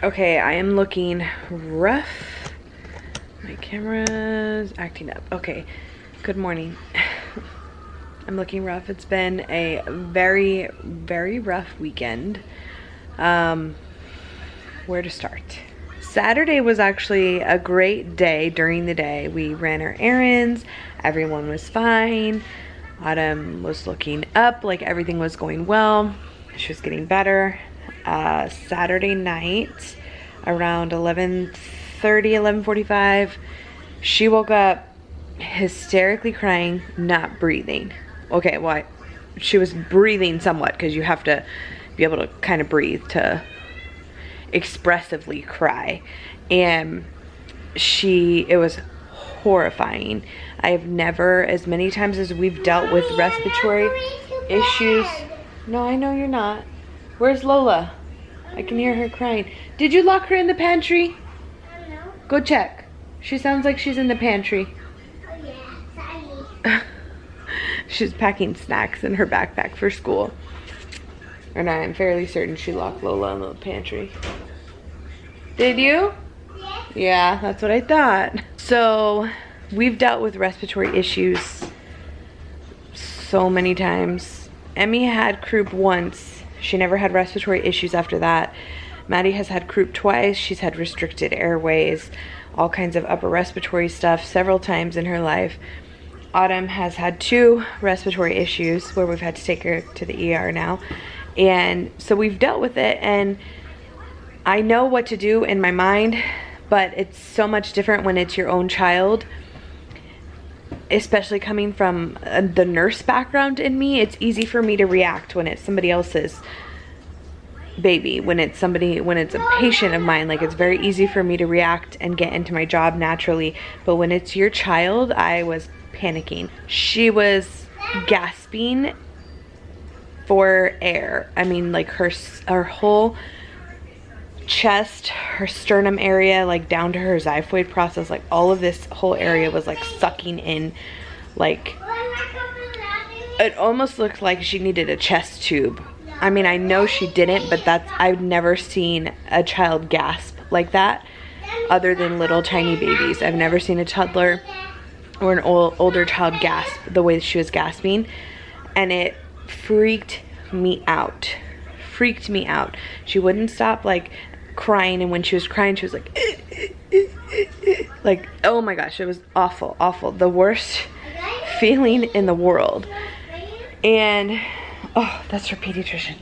Okay, I am looking rough. My camera's acting up. Okay, good morning. I'm looking rough. It's been a very, very rough weekend. Where to start? Saturday was actually a great day during the day. We ran our errands. Everyone was fine. Autumn was looking up, like everything was going well. She was getting better. Saturday night around 11:30, 11:45, she woke up hysterically crying, not breathing. Okay, well, she was breathing somewhat because you have to be able to kind of breathe to expressively cry. And it was horrifying. I have never, as many times as we've dealt with respiratory issues. No, I know you're not. Where's Lola? I can hear her crying. Did you lock her in the pantry? I don't know. Go check. She sounds like she's in the pantry. Oh yeah, sorry. She's packing snacks in her backpack for school. And I'm fairly certain she locked Lola in the pantry. Did you? Yeah. Yeah, that's what I thought. So, we've dealt with respiratory issues so many times. Emmy had croup once. She never had respiratory issues after that. Maddie has had croup twice. She's had restricted airways, all kinds of upper respiratory stuff several times in her life. Autumn has had 2 respiratory issues where we've had to take her to the ER now. And so we've dealt with it, and I know what to do in my mind, but it's so much different when it's your own child. Especially coming from the nurse background in me, it's easy for me to react when it's somebody else's baby. When it's a patient of mine, like, it's very easy for me to react and get into my job naturally. But when it's your child, I was panicking. She was gasping for air. I mean, like, her whole chest, her sternum area, like down to her xiphoid process, like all of this whole area was like sucking in, like it almost looked like she needed a chest tube. I mean, I know she didn't, but I've never seen a child gasp like that other than little tiny babies. I've never seen a toddler or an older child gasp the way she was gasping, and it freaked me out. She wouldn't stop like crying, and when she was crying, she was like oh my gosh, it was awful, the worst feeling in the world. And oh, that's her pediatrician.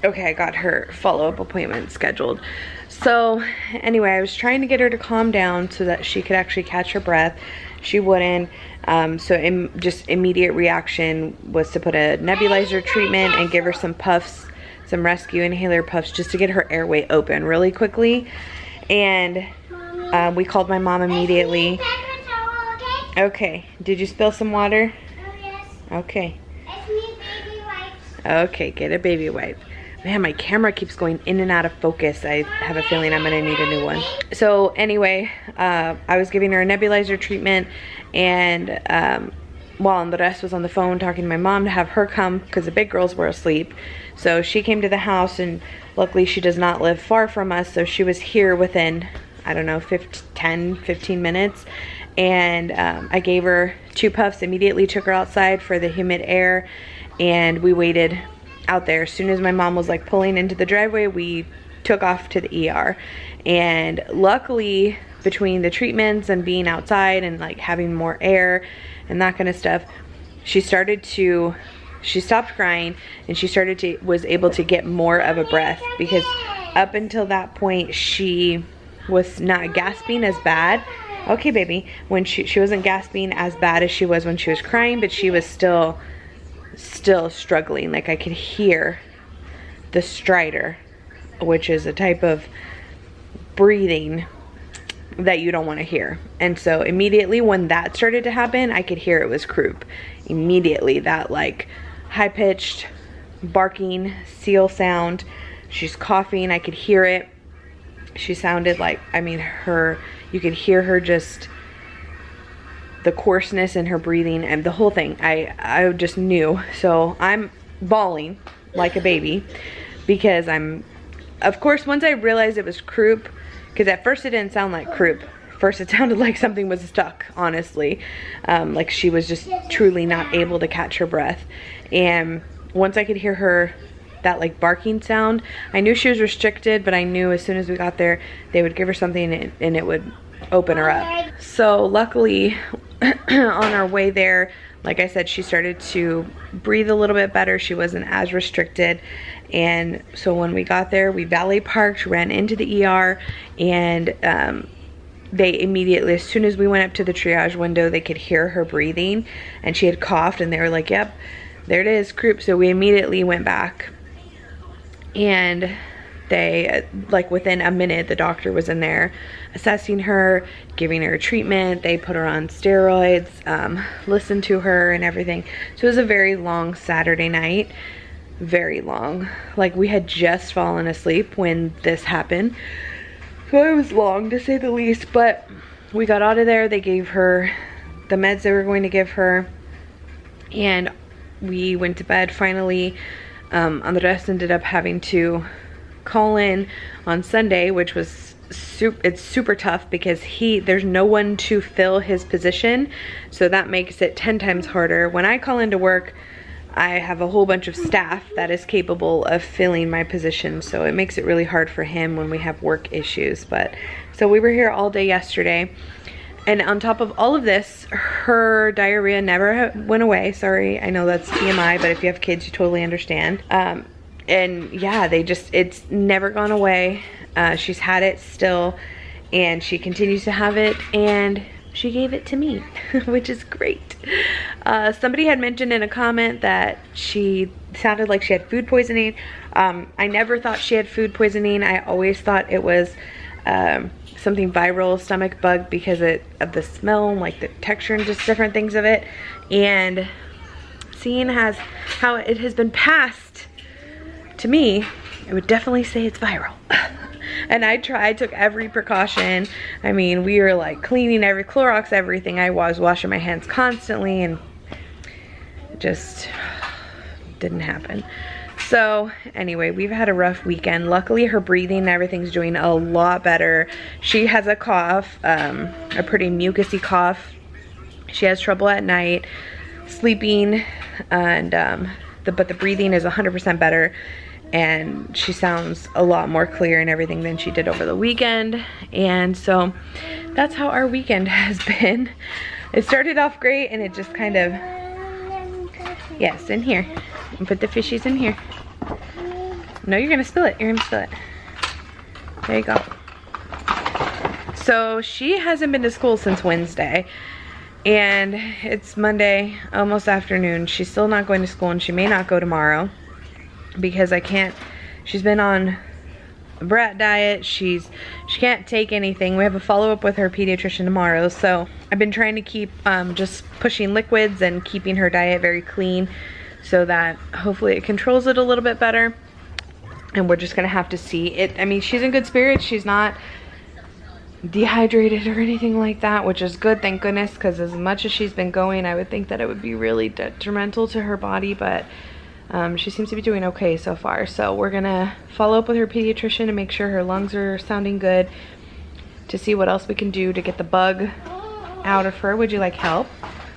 Okay, I got her follow-up appointment scheduled. So anyway, I was trying to get her to calm down so that she could actually catch her breath. She wouldn't. So just immediate reaction was to put a nebulizer treatment and give her some puffs, some rescue inhaler puffs, just to get her airway open really quickly. And we called my mom immediately. Okay, did you spill some water? Oh yes. Okay. I need baby wipes. Okay, get a baby wipe. Man, my camera keeps going in and out of focus. I have a feeling I'm gonna need a new one. So anyway, I was giving her a nebulizer treatment, and while Andres was on the phone talking to my mom to have her come because the big girls were asleep. So she came to the house, and luckily she does not live far from us, so she was here within, I don't know, 10, 15 minutes. And I gave her 2 puffs, immediately took her outside for the humid air, and we waited out there. As soon as my mom was like pulling into the driveway, we took off to the ER. And luckily, between the treatments and being outside and like having more air and that kind of stuff, she stopped crying, and she was able to get more of a breath, because up until that point she was not gasping as bad. Okay, baby. When she wasn't gasping as bad as she was when she was crying, but she was still struggling. Like, I could hear the stridor, which is a type of breathing that you don't want to hear. And so immediately when that started to happen, I could hear it was croup. Immediately, that like high-pitched barking seal sound. She's coughing, I could hear it. She sounded like, I mean, you could hear her, just the coarseness in her breathing and the whole thing. I just knew. So I'm bawling like a baby because I'm of course, once I realized it was croup, because at first it didn't sound like croup. First it sounded like something was stuck, honestly. Like she was just truly not able to catch her breath. And once I could hear her, that like barking sound, I knew she was restricted, but I knew as soon as we got there, they would give her something and it would open her up. So luckily, on our way there, like I said, she started to breathe a little bit better. She wasn't as restricted. And so when we got there, we valet parked, ran into the ER, and they immediately, as soon as we went up to the triage window, they could hear her breathing, and she had coughed, and they were like, yep, there it is, croup. So we immediately went back, and they, like within a minute, the doctor was in there assessing her, giving her treatment. They put her on steroids, listened to her and everything. So it was a very long Saturday night, very long. Like we had just fallen asleep when this happened. So it was long, to say the least, but we got out of there. They gave her the meds they were going to give her, and we went to bed finally. Andres ended up having to call in on Sunday, which was it's super tough because there's no one to fill his position, so that makes it 10 times harder. When I call into work, I have a whole bunch of staff that is capable of filling my position, so it makes it really hard for him when we have work issues. But so we were here all day yesterday, and on top of all of this, her diarrhea never went away. Sorry, I know that's TMI, but if you have kids, you totally understand. And yeah, it's never gone away. She's had it still, and she continues to have it, and she gave it to me, which is great. Somebody had mentioned in a comment that she sounded like she had food poisoning. I never thought she had food poisoning. I always thought it was something viral, stomach bug, because of the smell, like the texture and just different things of it. And seeing how it has been passed to me, I would definitely say it's viral. And I took every precaution. I mean, we were like cleaning every Clorox, everything. I was washing my hands constantly, and it just didn't happen. So anyway, we've had a rough weekend. Luckily, her breathing and everything's doing a lot better. She has a cough, a pretty mucusy cough. She has trouble at night sleeping, and but the breathing is 100% better. And she sounds a lot more clear and everything than she did over the weekend. And so that's how our weekend has been. It started off great, and it just kind of, yes, in here. And put the fishies in here. No, you're gonna spill it. You're gonna spill it. There you go. So she hasn't been to school since Wednesday, and it's Monday, almost afternoon. She's still not going to school, and she may not go tomorrow, because she's been on a brat diet. She can't take anything. We have a follow-up with her pediatrician tomorrow, so I've been trying to keep just pushing liquids and keeping her diet very clean, so that hopefully it controls it a little bit better. And we're just gonna have to see it. I mean, she's in good spirits. She's not dehydrated or anything like that, which is good, thank goodness, because as much as she's been going, I would think that it would be really detrimental to her body, but she seems to be doing okay so far. So we're gonna follow up with her pediatrician to make sure her lungs are sounding good, to see what else we can do to get the bug out of her. Would you like help?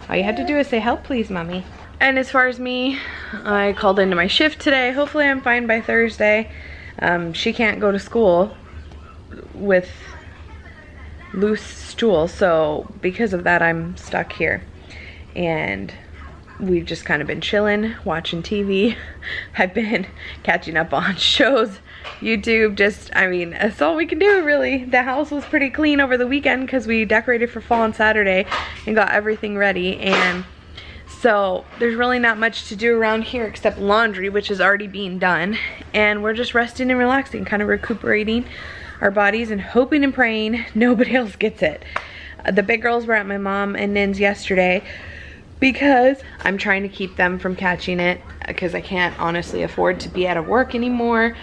All you had to do is say, help please, mommy. And as far as me, I called into my shift today. Hopefully I'm fine by Thursday. She can't go to school with loose stool, so because of that I'm stuck here. And we've just kind of been chilling, watching TV. I've been catching up on shows, YouTube, I mean, that's all we can do really. The house was pretty clean over the weekend because we decorated for fall on Saturday and got everything ready, and so there's really not much to do around here except laundry, which is already being done, and we're just resting and relaxing, kind of recuperating our bodies and hoping and praying nobody else gets it. The big girls were at my mom and Nin's yesterday, because I'm trying to keep them from catching it, because I can't honestly afford to be out of work anymore,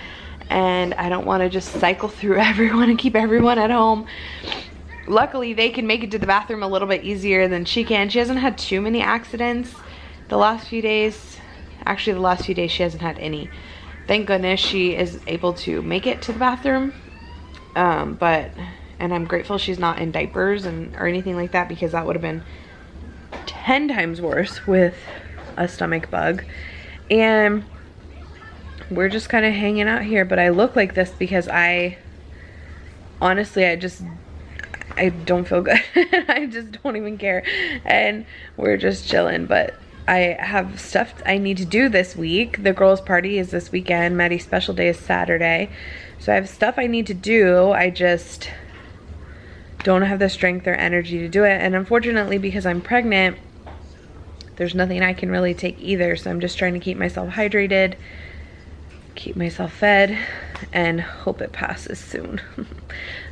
and I don't want to just cycle through everyone and keep everyone at home. Luckily, they can make it to the bathroom a little bit easier than she can. She hasn't had too many accidents the last few days. Actually, the last few days she hasn't had any. thank goodness she is able to make it to the bathroom. And I'm grateful she's not in diapers or anything like that, because that would have been 10 times worse with a stomach bug. And we're just kind of hanging out here, but I look like this because honestly, I don't feel good. I just don't even care. And we're just chilling, but I have stuff I need to do this week. The girls' party is this weekend. Maddie's special day is Saturday. So I have stuff I need to do. I just don't have the strength or energy to do it. And unfortunately, because I'm pregnant, there's nothing I can really take either. So I'm just trying to keep myself hydrated, keep myself fed, and hope it passes soon.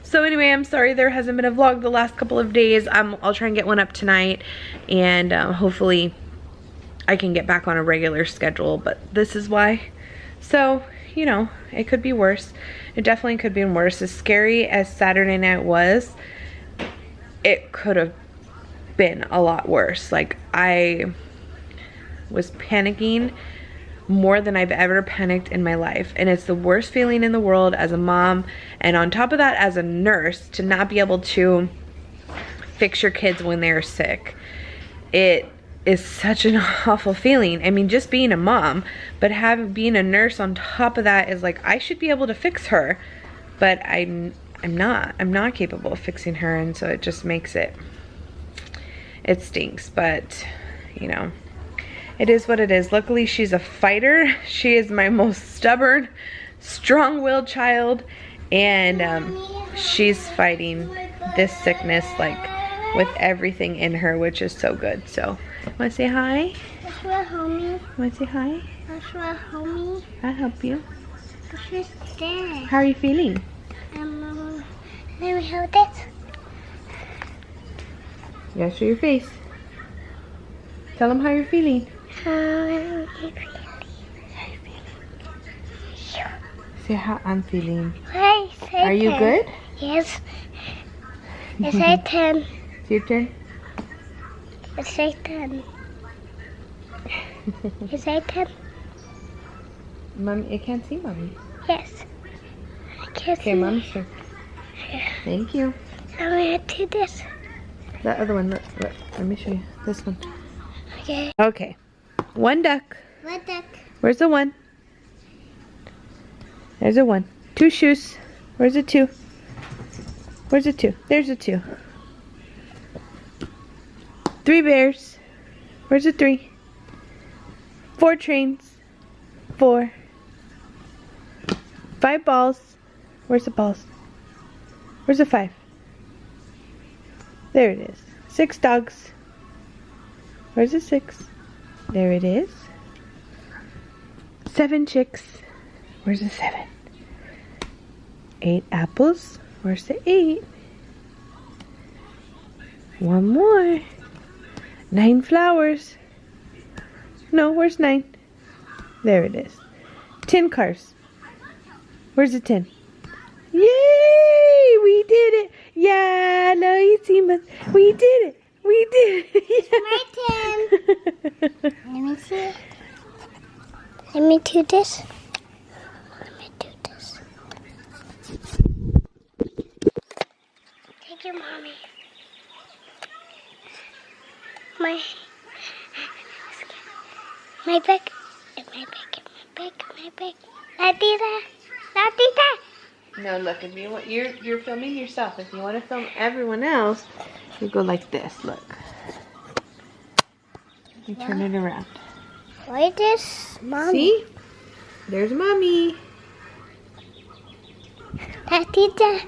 So anyway, I'm sorry there hasn't been a vlog the last couple of days. I'll try and get one up tonight, and hopefully I can get back on a regular schedule, but this is why. So, you know, it could be worse. It definitely could be worse. As scary as Saturday night was, it could have been a lot worse. Like, I was panicking more than I've ever panicked in my life, and it's the worst feeling in the world as a mom, and on top of that as a nurse, to not be able to fix your kids when they're sick. It is such an awful feeling. I mean, just being a mom, but being a nurse on top of that is like, I should be able to fix her, but I'm not capable of fixing her, and so it just makes it stinks. But you know, it is what it is. Luckily, she's a fighter. She is my most stubborn, strong-willed child, and she's fighting this sickness like with everything in her, which is so good. So, wanna say hi? That's where homie. Wanna say hi? That's where homie. I'll help you. That's where dad. How are you feeling? Let me hold this. You gotta show your face. Tell them how you're feeling. How are you feeling? How you feeling? Say how I'm feeling. Hey, say Are you 10. good? Yes. It's say 10. It's your turn. It's say 10. It's say 10. Mommy, I can't see Mommy. Yes. I can't Okay, see. Mommy's turn. Thank you. I'm gonna do this. That other one, look. Let me show you. This one. Okay. Okay. One duck. What duck? Where's the one? There's a one. Two shoes. Where's the two? Where's the two? There's a two. Three bears. Where's the three? Four trains. Four. Five balls. Where's the balls? Where's the five? There it is. Six dogs. Where's the six? There it is. Seven chicks. Where's the seven? Eight apples. Where's the eight? One more. 9 flowers. No, where's 9? There it is. 10 cars. Where's the 10? Yay! We did it! Yeah, no, you see, but we did it! We did it! My turn. Let me see. Let me do this. Let me do this. Thank you, Mommy. My back. My back. Latita. No, look, if you want, you're filming yourself. If you want to film everyone else, you go like this. Look, you turn it around. Why this, Mommy? See? There's Mommy. Latita,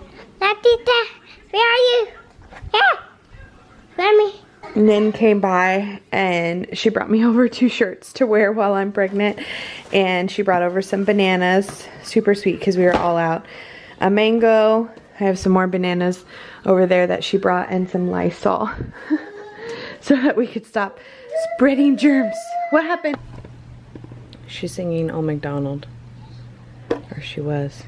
where are you? Yeah, Mommy. And then came by and she brought me over 2 shirts to wear while I'm pregnant, and she brought over some bananas, super sweet because we were all out. A mango. I have some more bananas over there that she brought, and some Lysol so that we could stop spreading germs. What happened? She's singing "Oh MacDonald," or she was.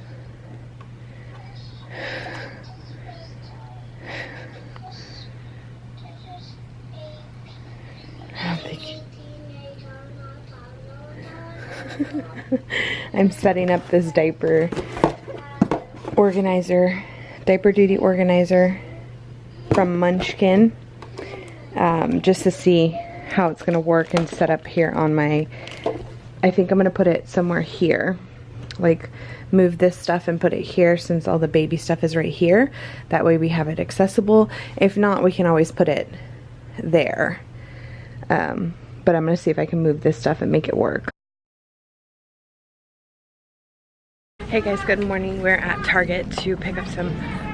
I I'm setting up this diaper organizer, diaper duty organizer from Munchkin, just to see how it's gonna work and set up here on my, I think I'm gonna put it somewhere here, like move this stuff and put it here since all the baby stuff is right here. That way we have it accessible. If not, we can always put it there. But I'm gonna see if I can move this stuff and make it work. Hey guys, good morning. We're at Target to pick up some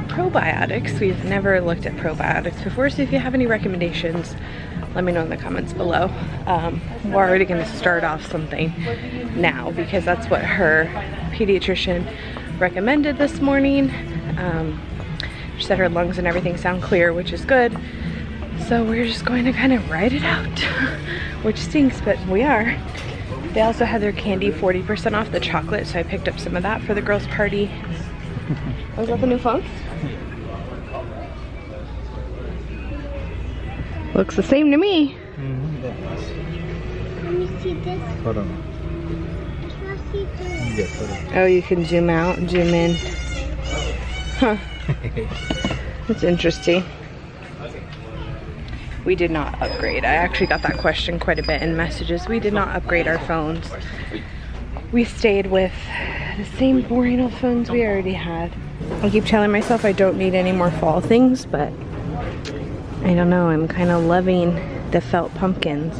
probiotics. We've never looked at probiotics before, so if you have any recommendations, let me know in the comments below. We're already gonna start off something now because that's what her pediatrician recommended this morning. She said her lungs and everything sound clear, which is good. So we're just going to kind of ride it out, which stinks, but we are. They also had their candy 40% off the chocolate, so I picked up some of that for the girls' party. Was that the new phone? Looks the same to me. Let me see this. Hold on. Can I see this? Yes, hold on. Oh, you can zoom out and zoom in. Huh. That's interesting. We did not upgrade. I actually got that question quite a bit in messages. We did not upgrade our phones. We stayed with the same boring old phones we already had. I keep telling myself I don't need any more fall things, but I don't know. I'm kind of loving the felt pumpkins.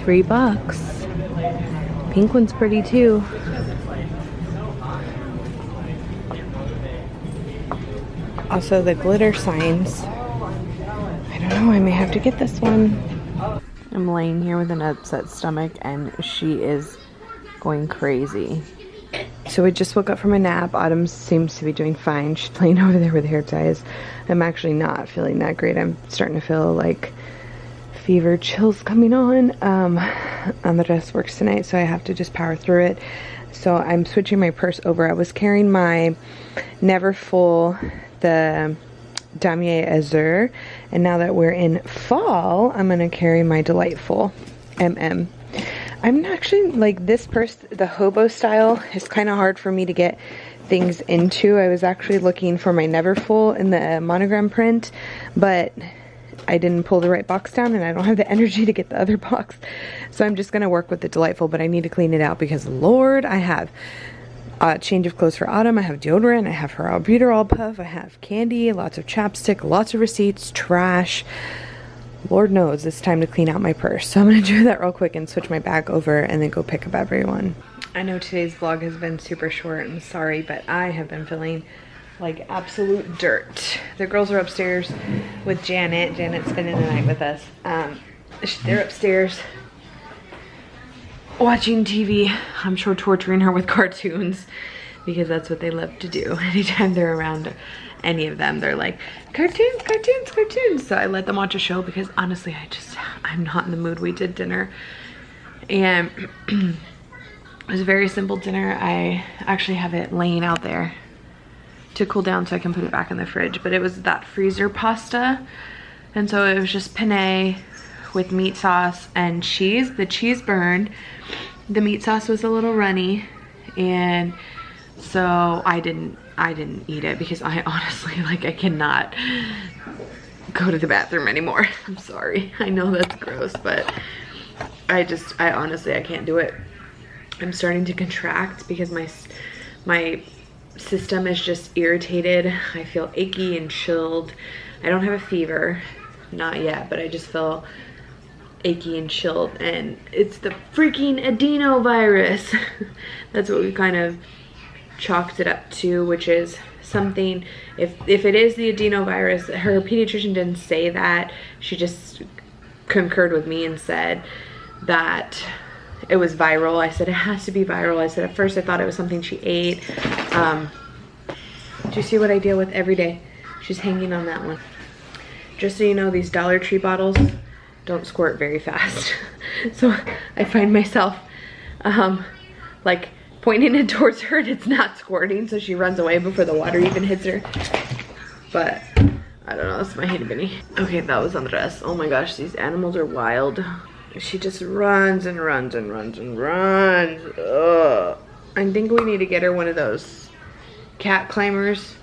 $3. Pink one's pretty too. Also the glitter signs. I don't know, I may have to get this one. I'm laying here with an upset stomach and she is going crazy. So we just woke up from a nap. Autumn seems to be doing fine. She's playing over there with hair ties. I'm actually not feeling that great. I'm starting to feel like fever chills coming on. Andres works tonight, so I have to just power through it. So I'm switching my purse over. I was carrying my Never Full, the Damier Azur, and now that we're in fall, I'm gonna carry my Delightful MM. I'm actually like this purse, the hobo style, is kind of hard for me to get things into. I was actually looking for my Neverfull in the monogram print, but I didn't pull the right box down and I don't have the energy to get the other box. So I'm just gonna work with the Delightful, but I need to clean it out because Lord, I have a change of clothes for Autumn, I have deodorant, I have her albuterol puff, I have candy, lots of chapstick, lots of receipts, trash. Lord knows it's time to clean out my purse. So I'm gonna do that real quick and switch my bag over and then go pick up everyone. I know today's vlog has been super short, I'm sorry, but I have been feeling like absolute dirt. The girls are upstairs with Janet. Janet's spending the night with us. They're upstairs watching TV, I'm sure torturing her with cartoons because that's what they love to do. Anytime they're around any of them, they're like, cartoons, cartoons, cartoons. So I let them watch a show because honestly, I'm not in the mood. We did dinner and it was a very simple dinner. I actually have it laying out there to cool down so I can put it back in the fridge, but it was that freezer pasta. And so it was just penne with meat sauce and cheese. The cheese burned. The meat sauce was a little runny, and so I didn't eat it because I honestly, like, I cannot go to the bathroom anymore. I'm sorry. I know that's gross, but I honestly, I can't do it. I'm starting to contract because my system is just irritated. I feel achy and chilled. I don't have a fever, not yet, but I just feel achy and chilled, and it's the freaking adenovirus. That's what we kind of chalked it up to, which is something, if it is the adenovirus, her pediatrician didn't say that. She just concurred with me and said that it was viral. I said it has to be viral. I said at first I thought it was something she ate. Do you see what I deal with every day? She's hanging on that one. Just so you know, these Dollar Tree bottles don't squirt very fast. So I find myself like pointing it towards her and it's not squirting, so she runs away before the water even hits her. But I don't know, that's my itty bitty. Okay, that was Andres. Oh my gosh, these animals are wild. she just runs and runs and runs and runs. Ugh. I think we need to get her one of those cat climbers,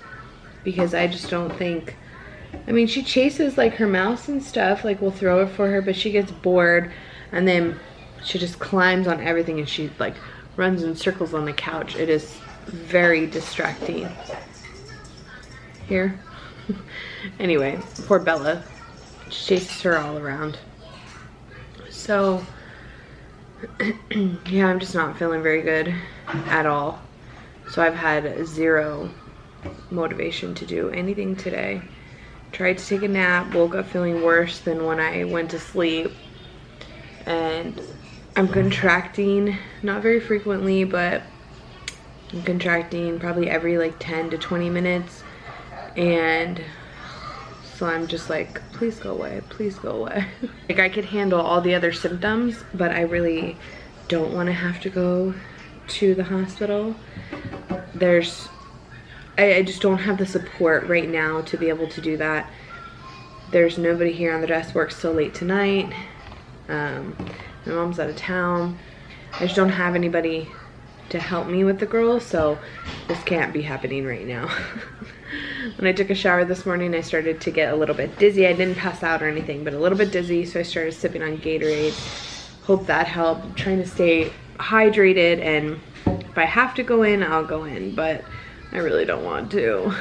because I just don't think, I mean, she chases like her mouse and stuff, like we'll throw it for her, but she gets bored and then she just climbs on everything and she like runs in circles on the couch. It is very distracting. Here. Anyway, poor Bella. She chases her all around. So, yeah, I'm just not feeling very good at all. So I've had zero motivation to do anything today. Tried to take a nap, woke up feeling worse than when I went to sleep. And I'm contracting, not very frequently, but I'm contracting probably every like 10 to 20 minutes. And so I'm just like, please go away, please go away. Like I could handle all the other symptoms, but I really don't want to have to go to the hospital. I just don't have the support right now to be able to do that. There's nobody here on the desk, works till late tonight. My mom's out of town. I just don't have anybody to help me with the girls, so this can't be happening right now. When I took a shower this morning, I started to get a little bit dizzy. I didn't pass out or anything, but a little bit dizzy, so I started sipping on Gatorade. Hope that helped. I'm trying to stay hydrated, and if I have to go in, I'll go in, but I really don't want to.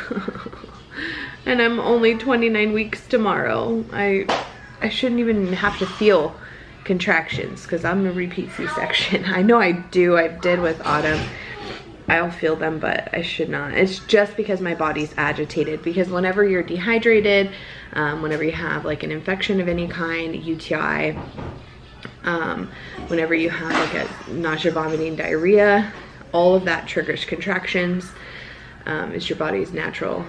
And I'm only 29 weeks tomorrow. I shouldn't even have to feel contractions because I'm a repeat C-section. I know I do. I did with Autumn. I'll feel them, but I should not. It's just because my body's agitated, because whenever you're dehydrated, whenever you have like an infection of any kind, UTI, whenever you have like a nausea, vomiting, diarrhea, all of that triggers contractions. It's your body's natural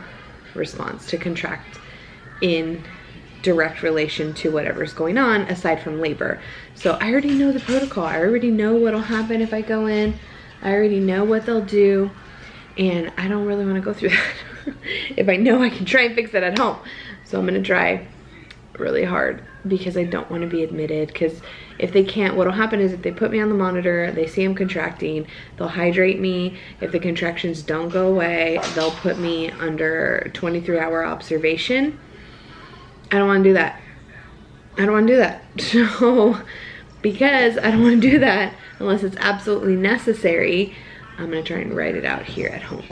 response to contract in direct relation to whatever's going on aside from labor. So I already know the protocol. I already know what'll happen if I go in. I already know what they'll do, and I don't really want to go through that. If I know I can try and fix it at home. So I'm gonna try really hard because I don't want to be admitted, because if they can't, what'll happen is if they put me on the monitor, they see I'm contracting, they'll hydrate me. If the contractions don't go away, they'll put me under 23-hour observation. I don't want to do that. I don't want to do that. So because I don't want to do that unless it's absolutely necessary, I'm gonna try and write it out here at home.